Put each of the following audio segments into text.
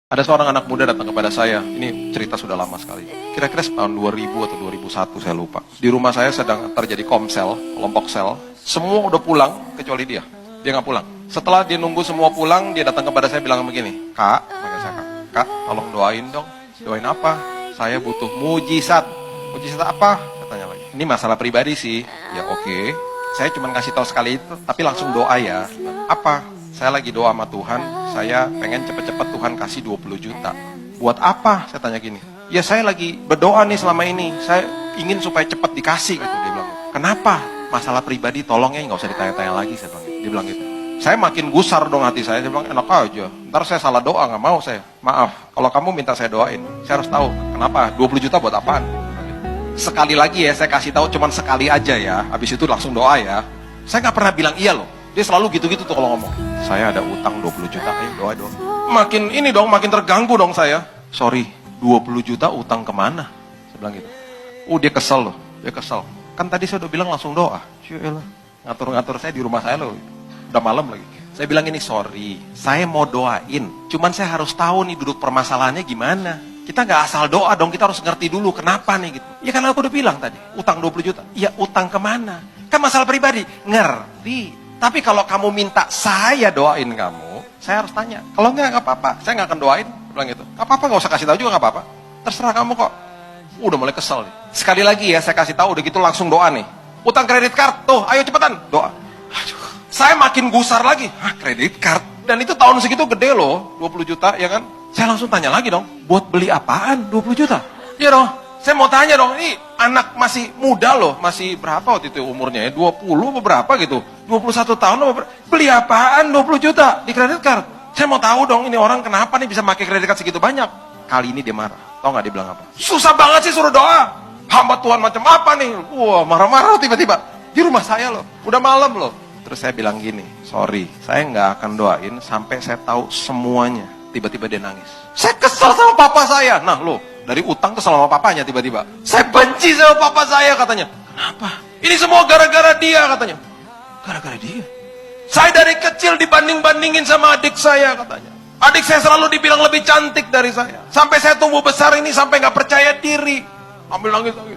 Ada seorang anak muda datang kepada saya, ini cerita sudah lama sekali. Kira-kira tahun 2000 atau 2001, saya lupa. Di rumah saya sedang terjadi komsel, kelompok sel. Semua udah pulang, kecuali dia. Dia nggak pulang. Setelah dia nunggu semua pulang, dia datang kepada saya bilang begini, Kak, makanya saya Kak, tolong doain dong. Doain apa? Saya butuh mujizat. Mujizat apa? Katanya lagi. Ini masalah pribadi sih. Ya oke. Saya cuma kasih tahu sekali itu, tapi langsung doa ya. Apa? Saya lagi doa sama Tuhan, saya pengen cepet-cepet Tuhan kasih 20 juta. Buat apa? Saya tanya gini. Ya saya lagi berdoa nih selama ini, saya ingin supaya cepat dikasih gitu. Dia bilang, kenapa? Masalah pribadi tolong ya, nggak usah ditanya-tanya lagi. Saya bilang, dia bilang gitu. Saya makin gusar dong hati saya bilang enak aja. Ntar saya salah doa, nggak mau saya. Maaf, kalau kamu minta saya doain, saya harus tahu kenapa 20 juta buat apaan. Sekali lagi ya, saya kasih tahu cuman sekali aja ya. Habis itu langsung doa ya. Saya nggak pernah bilang iya loh. Dia selalu gitu-gitu tuh kalau ngomong. Saya ada utang 20 juta, ayo doa. Makin ini dong, makin terganggu dong saya. Sorry, 20 juta utang kemana? Saya bilang gitu. Dia kesel loh, dia kesel. Kan tadi saya udah bilang langsung doa. Yaelah, ngatur-ngatur saya di rumah saya loh. Udah malam lagi. Saya bilang ini, sorry, saya mau doain. Cuman saya harus tahu nih duduk permasalahannya gimana. Kita nggak asal doa dong, kita harus ngerti dulu kenapa nih gitu. Ya kan aku udah bilang tadi, utang 20 juta. Ya utang kemana? Kan masalah pribadi, ngerti. Tapi kalau kamu minta saya doain kamu, saya harus tanya. Kalau nggak apa-apa, saya nggak akan doain. Bilang gitu. Nggak apa-apa, nggak usah kasih tahu juga nggak apa-apa. Terserah kamu kok. Udah mulai kesel nih. Sekali lagi ya, saya kasih tahu udah gitu langsung doa nih. Utang kredit card, tuh, ayo cepetan doa. Aduh, saya makin gusar lagi. Kredit card. Dan itu tahun segitu gede loh, 20 juta ya kan. Saya langsung tanya lagi dong, buat beli apaan 20 juta? Iya dong. Saya mau tanya dong, ini anak masih muda loh, masih berapa waktu itu umurnya ya? 20 berapa gitu? 21 tahun beli apaan 20 juta di kredit card? Saya mau tahu dong, ini orang kenapa nih bisa pakai kredit card segitu banyak? Kali ini dia marah. Tahu nggak dia bilang apa? Susah banget sih suruh doa. Hamba Tuhan macam apa nih? Wah, marah-marah tiba-tiba. Di rumah saya loh, udah malam loh. Terus saya bilang gini, sorry, saya nggak akan doain sampai saya tahu semuanya. Tiba-tiba dia nangis. Saya kesel sama papa saya. Nah loh, dari utang kesel sama papanya tiba-tiba. Saya benci sama papa saya katanya. Kenapa? Ini semua gara-gara dia katanya. Gara-gara dia? Saya dari kecil dibanding-bandingin sama adik saya katanya. Adik saya selalu dibilang lebih cantik dari saya. Sampai saya tumbuh besar ini sampai nggak percaya diri. Ambil nangis-nangis.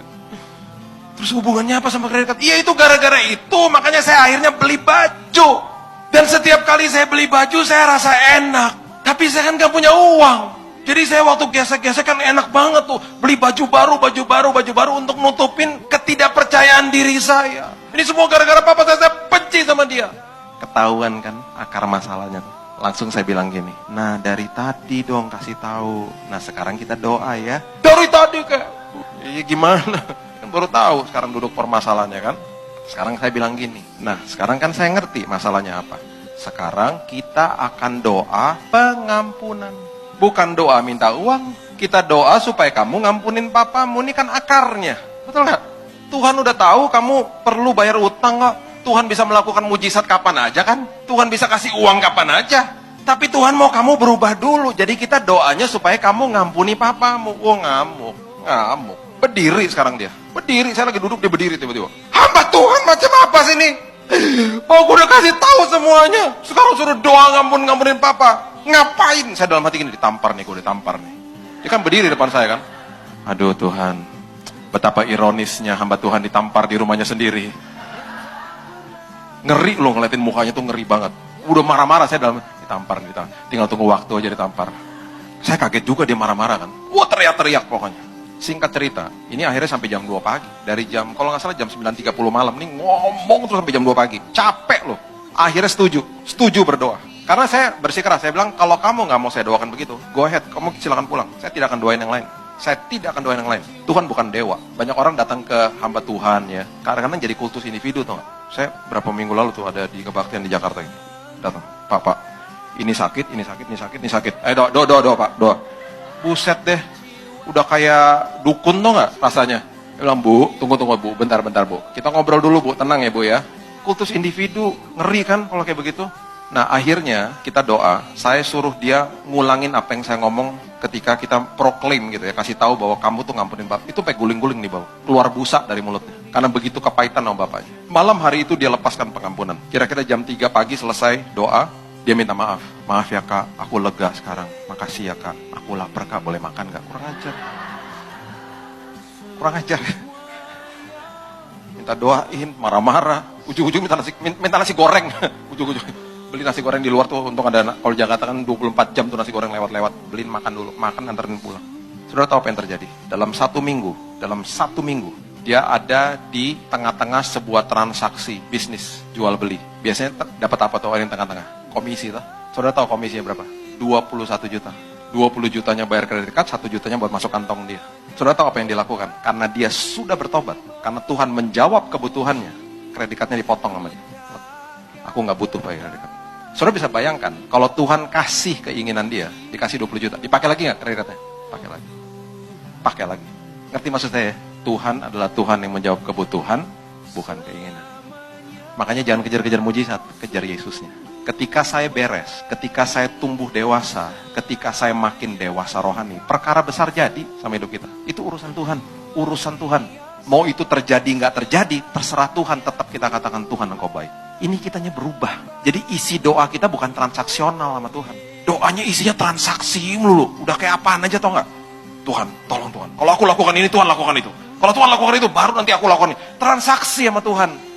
Terus hubungannya apa sama kredit card? Iya itu gara-gara itu, makanya saya akhirnya beli baju. Dan setiap kali saya beli baju saya rasa enak. Tapi saya kan gak punya uang. Jadi saya waktu gesek-gesek kan enak banget tuh. Beli baju baru untuk nutupin ketidakpercayaan diri saya. Ini semua gara-gara papa saya benci sama dia. Ketahuan kan akar masalahnya. Langsung saya bilang gini, nah dari tadi dong kasih tahu. Nah sekarang kita doa ya. Dari tadi kayak, iya gimana? Kan baru tahu sekarang duduk permasalahannya kan. Sekarang saya bilang gini, nah sekarang kan saya ngerti masalahnya apa. Sekarang kita akan doa pengampunan. Bukan doa minta uang. Kita doa supaya kamu ngampunin papamu. Ini kan akarnya. Betul gak? Tuhan udah tahu kamu perlu bayar utang gak? Tuhan bisa melakukan mujizat kapan aja kan? Tuhan bisa kasih uang kapan aja. Tapi Tuhan mau kamu berubah dulu. Jadi kita doanya supaya kamu ngampuni papamu. Ngamuk. Berdiri sekarang dia. Berdiri, saya lagi duduk dia berdiri tiba-tiba. Hamba Tuhan macam apa sih ini? Oh, gue udah kasih tahu semuanya. Sekarang suruh doa ngampunin papa. Ngapain? Saya dalam hati gini, ditampar nih, gue ditampar nih. Dia kan berdiri depan saya kan. Aduh Tuhan, betapa ironisnya hamba Tuhan ditampar di rumahnya sendiri. Ngeri loh ngeliatin mukanya tuh ngeri banget. Udah marah-marah saya dalam ditampar. Tinggal tunggu waktu aja ditampar. Saya kaget juga dia marah-marah kan. Wah teriak-teriak pokoknya. Singkat cerita, ini akhirnya sampai jam 2 pagi. Dari jam, kalau nggak salah jam 9.30 malam, nih ngomong terus sampai jam 2 pagi. Capek loh. Akhirnya setuju berdoa. Karena saya bersikeras, saya bilang, kalau kamu nggak mau saya doakan begitu, go ahead, kamu silakan pulang. Saya tidak akan doain yang lain. Saya tidak akan doain yang lain. Tuhan bukan dewa. Banyak orang datang ke hamba Tuhan ya. Kadang-kadang jadi kultus individu tuh. Saya berapa minggu lalu tuh ada di kebaktian di Jakarta ini. Datang, Pak, ini sakit. Ayo doa Pak, doa. Buset deh. Udah kayak dukun tuh nggak rasanya? Dia bilang, Bu, tunggu Bu, bentar Bu. Kita ngobrol dulu Bu, tenang ya Bu ya. Kultus individu, ngeri kan kalau kayak begitu. Nah akhirnya kita doa, saya suruh dia ngulangin apa yang saya ngomong ketika kita proklaim gitu ya. Kasih tahu bahwa kamu tuh ngampunin Bapak. Itu kayak guling-guling nih bawah, keluar busa dari mulutnya. Karena begitu kepahitan sama bapaknya. Malam hari itu dia lepaskan pengampunan. Kira-kira jam 3 pagi selesai doa, dia minta maaf. Maaf ya kak, aku lega sekarang. Makasih ya kak, aku lapar kak, boleh makan kak? Kurang ajar. Kurang ajar. Minta doain, marah-marah. Ujung-ujung minta nasi goreng. Ujung-ujung beli nasi goreng di luar tuh, untung ada, kalau Jakarta kan 24 jam tuh nasi goreng lewat-lewat. Beliin makan dulu, makan anterin pulang. Saudara tahu apa yang terjadi? Dalam satu minggu, dia ada di tengah-tengah sebuah transaksi bisnis jual beli. Biasanya dapat apa tuh orang yang tengah-tengah? Komisi tuh. Saudara tahu komisinya berapa? 21 juta. 20 jutanya bayar kredit card, 1 jutanya buat masuk kantong dia. Saudara tahu apa yang dilakukan? Karena dia sudah bertobat, karena Tuhan menjawab kebutuhannya, kredit cardnya dipotong sama dia. Aku nggak butuh bayar kredit card. Saudara bisa bayangkan, kalau Tuhan kasih keinginan dia, dikasih 20 juta, dipakai lagi nggak kredit cardnya? Pakai lagi. Ngerti maksud saya? Tuhan adalah Tuhan yang menjawab kebutuhan, bukan keinginan. Makanya jangan kejar-kejar mujizat, kejar Yesusnya. Ketika saya beres, ketika saya tumbuh dewasa, ketika saya makin dewasa rohani, perkara besar jadi sama hidup kita. Itu urusan Tuhan, urusan Tuhan. Mau itu terjadi nggak terjadi, terserah Tuhan, tetap kita katakan Tuhan engkau baik. Ini kitanya berubah. Jadi isi doa kita bukan transaksional sama Tuhan. Doanya isinya transaksi melulu. Udah kayak apaan aja tau nggak? Tuhan, tolong Tuhan. Kalau aku lakukan ini, Tuhan lakukan itu. Kalau Tuhan lakukan itu, baru nanti aku lakukan ini. Transaksi sama Tuhan.